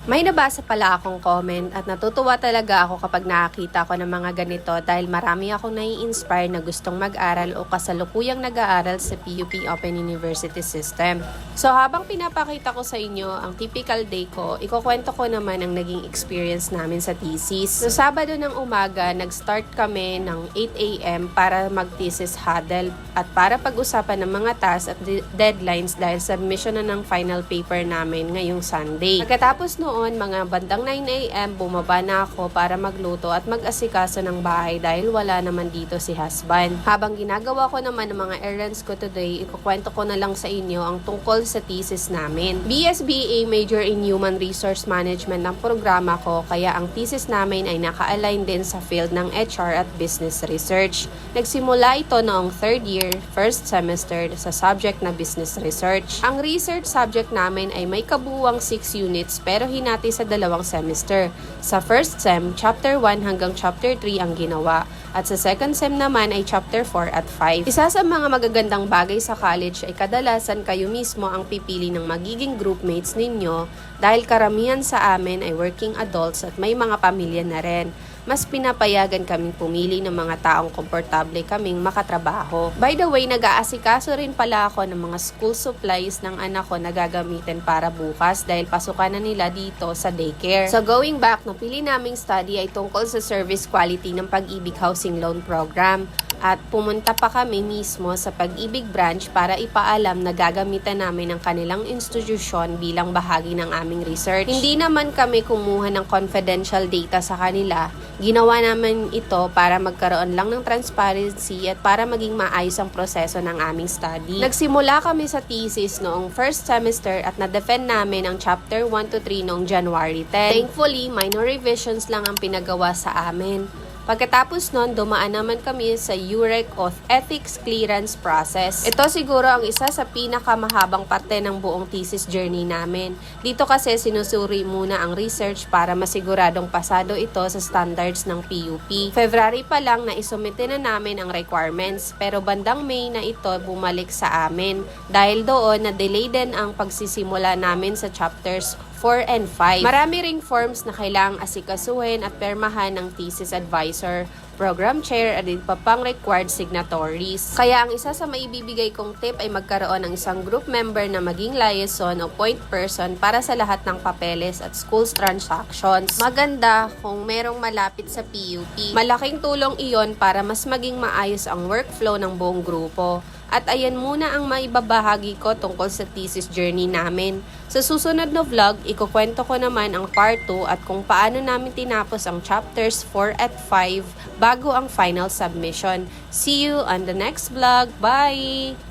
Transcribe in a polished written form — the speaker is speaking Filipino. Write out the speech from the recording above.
May nabasa pala akong comment at natutuwa talaga ako kapag nakakita ko ng mga ganito dahil marami akong nai-inspire na gustong mag-aral o kasalukuyang nag-aaral sa PUP Open University System. So habang pinapakita ko sa inyo ang typical day ko, ikukwento ko naman ang naging experience namin sa thesis. So Sabado ng umaga, nag-start kami ng 8 a.m. para mag-thesis huddle at para pag-usapan ng mga tasks at deadlines dahil submission na ng final paper namin ngayong Sunday. Pagkatapos noon, mga bandang 9 a.m. bumaba na ako para magluto at mag-asikaso ng bahay dahil wala naman dito si husband. Habang ginagawa ko naman ng mga errands ko today, ikukwento ko na lang sa inyo ang tungkol sa thesis namin. BSBA Major in Human Resource Management ang programa ko, kaya ang thesis namin ay naka-align din sa field ng HR at Business Research. Nagsimula ito noong third year, first semester sa subject na Business Research. Ang research subject namin ay may kabuuang 6 units pero hinati sa 2 semester. Sa first sem, chapter 1 hanggang chapter 3 ang ginawa. At sa second sem naman ay chapter 4 at 5. Isa sa mga magagandang bagay sa college ay kadalasan kayo mismo ang pipili ng magiging groupmates ninyo dahil karamihan sa amin ay working adults at may mga pamilya na rin. Mas pinapayagan kaming pumili ng mga taong komportable kaming makatrabaho. By the way, nag-aasikaso rin pala ako ng mga school supplies ng anak ko na gagamitin para bukas dahil pasukan na nila dito sa daycare. So going back, napili naming study ay tungkol sa service quality ng Pag-ibig Housing Loan Program. At pumunta pa kami mismo sa Pag-ibig branch para ipaalam na gagamitan namin ang kanilang institusyon bilang bahagi ng aming research. Hindi naman kami kumuha ng confidential data sa kanila. Ginawa namin ito para magkaroon lang ng transparency at para maging maayos ang proseso ng aming study. Nagsimula kami sa thesis noong first semester at na-defend namin ang chapter 1 to 3 noong January 10. Thankfully, minor revisions lang ang pinagawa sa amin. Pagkatapos nun, dumaan naman kami sa UREC o Ethics Clearance Process. Ito siguro ang isa sa pinakamahabang parte ng buong thesis journey namin. Dito kasi sinusuri muna ang research para masiguradong pasado ito sa standards ng PUP. February pa lang na isumite na namin ang requirements, pero bandang May na ito bumalik sa amin. Dahil doon, na-delay din ang pagsisimula namin sa chapters 4 and 5. Marami ring forms na kailangang asikasuhin at permahan ng thesis advisor, program chair at iba pang required signatories. Kaya ang isa sa maibibigay kong tip ay magkaroon ng isang group member na maging liaison o point person para sa lahat ng papeles at schools transactions. Maganda kung merong malapit sa PUP. Malaking tulong iyon para mas maging maayos ang workflow ng buong grupo. At ayan muna ang maibabahagi ko tungkol sa thesis journey namin. Sa susunod na vlog, ikukwento ko naman ang part 2 at kung paano namin tinapos ang chapters 4 at 5 bago ang final submission. See you on the next vlog. Bye!